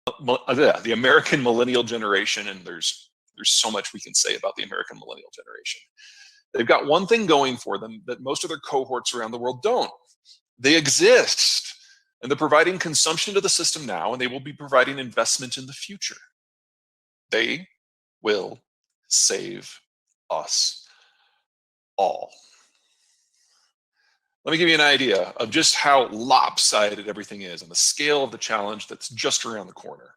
the American millennial generation, and there's so much we can say about the American millennial generation. They've got one thing going for them that most of their cohorts around the world don't. They exist, and they're providing consumption to the system now, and they will be providing investment in the future. They will save us all. Let me give you an idea of just how lopsided everything is and the scale of the challenge that's just around the corner.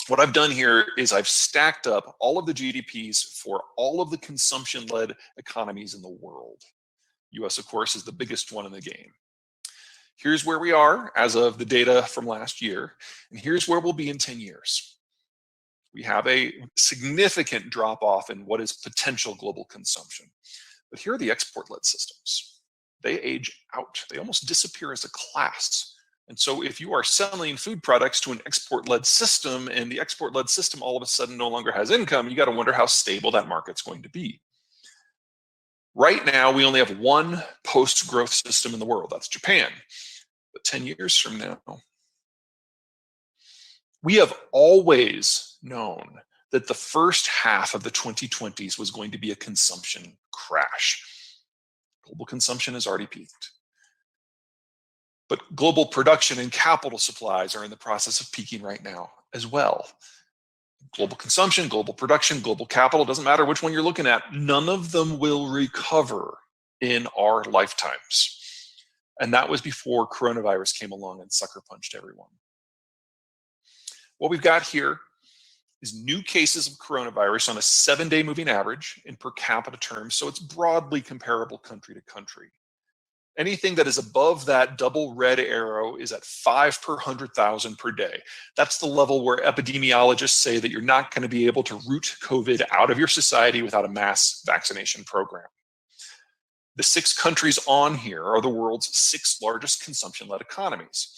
What I've done here is I've stacked up all of the GDPs for all of the consumption-led economies in the world. US, of course, is the biggest one in the game. Here's where we are as of the data from last year, and here's where we'll be in 10 years. We have a significant drop-off in what is potential global consumption. But here are the export-led systems. They age out. They almost disappear as a class. And so if you are selling food products to an export-led system and the export-led system all of a sudden no longer has income, you got to wonder how stable that market's going to be. Right now, we only have one post-growth system in the world. That's Japan. But 10 years from now, we have always known that the first half of the 2020s was going to be a consumption crash. Global consumption has already peaked. But global production and capital supplies are in the process of peaking right now as well. Global consumption, global production, global capital, doesn't matter which one you're looking at, none of them will recover in our lifetimes. And that was before coronavirus came along and sucker punched everyone. What we've got here is new cases of coronavirus on a 7-day moving average in per capita terms, so it's broadly comparable country to country. Anything that is above that double red arrow is at 5 per 100,000 per day. That's the level where epidemiologists say that you're not going to be able to root COVID out of your society without a mass vaccination program. The 6 countries on here are the world's 6 largest consumption-led economies.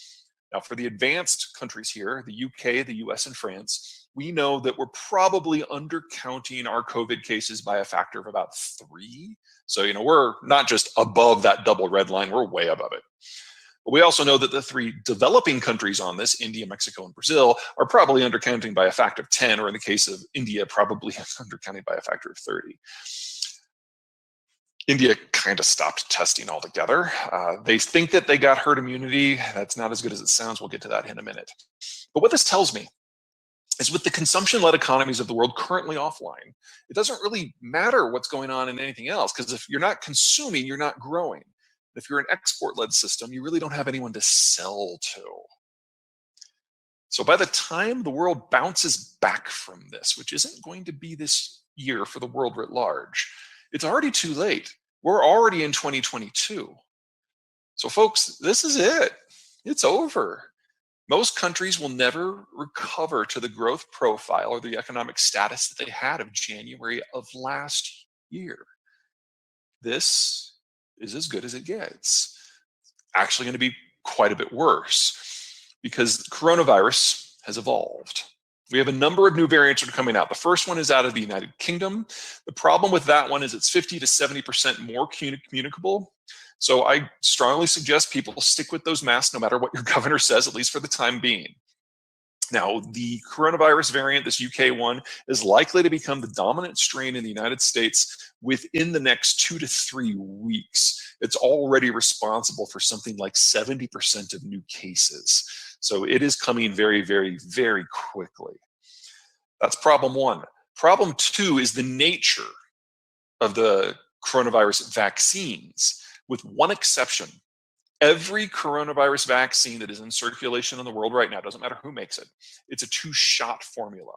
Now, for the advanced countries here, the UK, the US, and France, we know that we're probably undercounting our COVID cases by a factor of about 3. So, we're not just above that double red line, we're way above it. But we also know that the 3 developing countries on this, India, Mexico, and Brazil, are probably undercounting by a factor of 10, or in the case of India, probably undercounting by a factor of 30. India kind of stopped testing altogether. They think that they got herd immunity. That's not as good as it sounds. We'll get to that in a minute. But what this tells me is with the consumption-led economies of the world currently offline, it doesn't really matter what's going on in anything else, because if you're not consuming, you're not growing. If you're an export-led system, you really don't have anyone to sell to. So by the time the world bounces back from this, which isn't going to be this year for the world writ large, it's already too late. We're already in 2022. So folks, this is it. It's over. Most countries will never recover to the growth profile or the economic status that they had of January of last year. This is as good as it gets. Actually going to be quite a bit worse because coronavirus has evolved. We have a number of new variants that are coming out. The first one is out of the United Kingdom. The problem with that one is it's 50 to 70% more communicable. So I strongly suggest people stick with those masks no matter what your governor says, at least for the time being. Now, the coronavirus variant, this UK one, is likely to become the dominant strain in the United States within the next 2 to 3 weeks. It's already responsible for something like 70% of new cases. So it is coming very, very, very quickly. That's problem 1. Problem 2 is the nature of the coronavirus vaccines, with one exception. Every coronavirus vaccine that is in circulation in the world right now, doesn't matter who makes it, it's a 2-shot formula.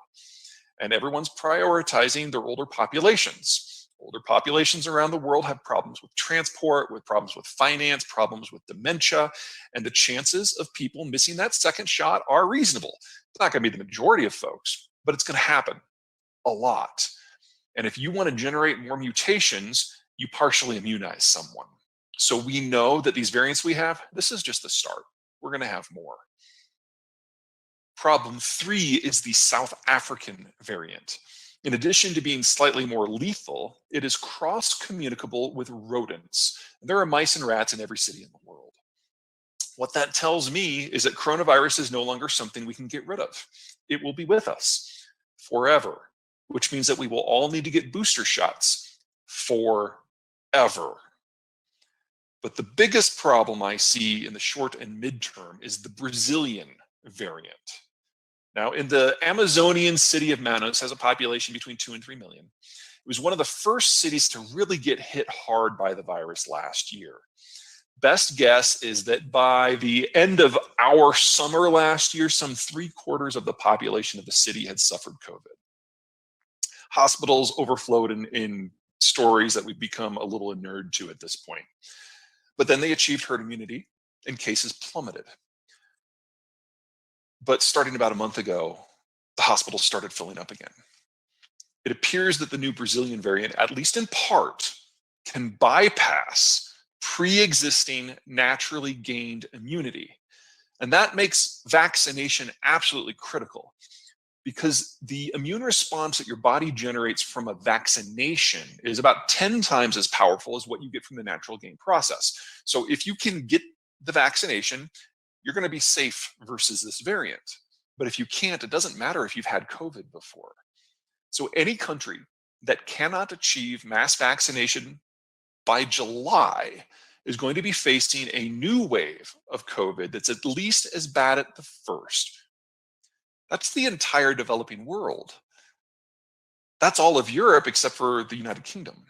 And everyone's prioritizing their older populations. Older populations around the world have problems with transport, with problems with finance, problems with dementia, and the chances of people missing that second shot are reasonable. It's not going to be the majority of folks, but it's going to happen a lot. And if you want to generate more mutations, you partially immunize someone. So we know that these variants we have, this is just the start. We're going to have more. Problem 3 is the South African variant. In addition to being slightly more lethal, it is cross-communicable with rodents. There are mice and rats in every city in the world. What that tells me is that coronavirus is no longer something we can get rid of. It will be with us forever, which means that we will all need to get booster shots forever. But the biggest problem I see in the short and midterm is the Brazilian variant. Now, in the Amazonian city of Manaus has a population between 2 and 3 million. It was one of the first cities to really get hit hard by the virus last year. Best guess is that by the end of our summer last year, some 3/4 of the population of the city had suffered COVID. Hospitals overflowed in stories that we've become a little inured to at this point. But then they achieved herd immunity and cases plummeted. But starting about a month ago, the hospitals started filling up again. It appears that the new Brazilian variant, at least in part, can bypass pre-existing naturally gained immunity. And that makes vaccination absolutely critical, because the immune response that your body generates from a vaccination is about 10 times as powerful as what you get from the natural gain process. So if you can get the vaccination, you're going to be safe versus this variant. But if you can't, it doesn't matter if you've had COVID before. So any country that cannot achieve mass vaccination by July is going to be facing a new wave of COVID that's at least as bad as the first. That's the entire developing world. That's all of Europe except for the United Kingdom.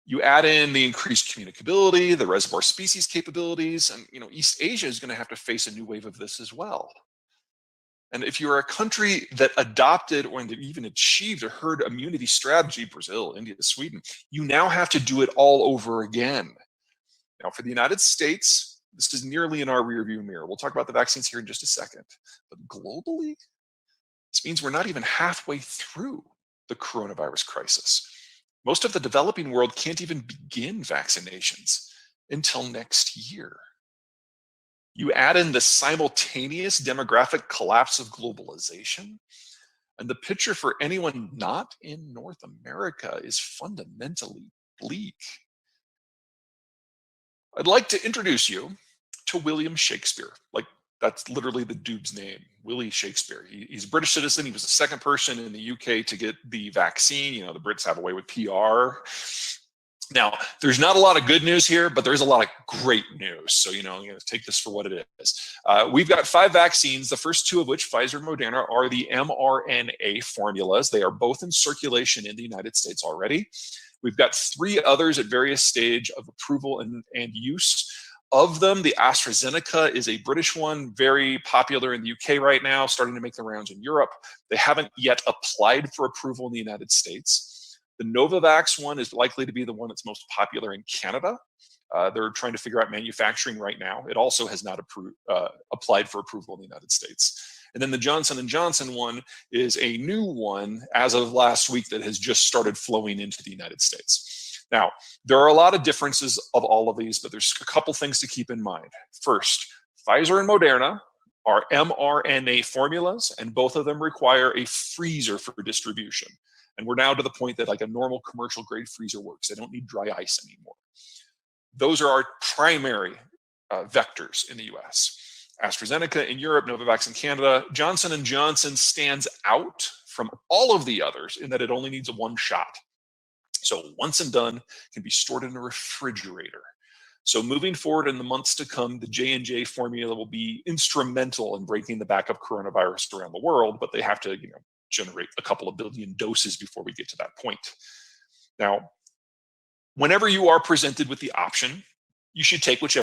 You add in the increased communicability, the reservoir species capabilities, and East Asia is going to have to face a new wave of this as well. And if you're a country that adopted or even achieved a herd immunity strategy, Brazil, India, Sweden, you now have to do it all over again. Now, for the United States, this is nearly in our rearview mirror. We'll talk about the vaccines here in just a second. But globally, this means we're not even halfway through the coronavirus crisis. Most of the developing world can't even begin vaccinations until next year. You add in the simultaneous demographic collapse of globalization, and the picture for anyone not in North America is fundamentally bleak. I'd like to introduce you to William Shakespeare. That's literally the dude's name, Willie Shakespeare. He's a British citizen. He was the second person in the UK to get the vaccine. The Brits have a way with PR. Now, there's not a lot of good news here, but there's a lot of great news. So, I'm going to take this for what it is. We've got 5 vaccines, the first 2 of which, Pfizer and Moderna, are the mRNA formulas. They are both in circulation in the United States already. We've got 3 others at various stage of approval and use. Of them, the AstraZeneca is a British one, very popular in the UK right now, starting to make the rounds in Europe. They haven't yet applied for approval in the United States. The Novavax one is likely to be the one that's most popular in Canada. They're trying to figure out manufacturing right now. It also has not applied for approval in the United States. And then the Johnson & Johnson one is a new one as of last week that has just started flowing into the United States. Now, there are a lot of differences of all of these, but there's a couple things to keep in mind. First, Pfizer and Moderna are mRNA formulas, and both of them require a freezer for distribution. And we're now to the point that a normal commercial grade freezer works. They don't need dry ice anymore. Those are our primary vectors in the US. AstraZeneca in Europe, Novavax in Canada. Johnson & Johnson stands out from all of the others in that it only needs 1 shot. So once and done, can be stored in a refrigerator. So moving forward in the months to come, the J&J formula will be instrumental in breaking the back of coronavirus around the world, but they have to generate a couple of billion doses before we get to that point. Now, whenever you are presented with the option, you should take whichever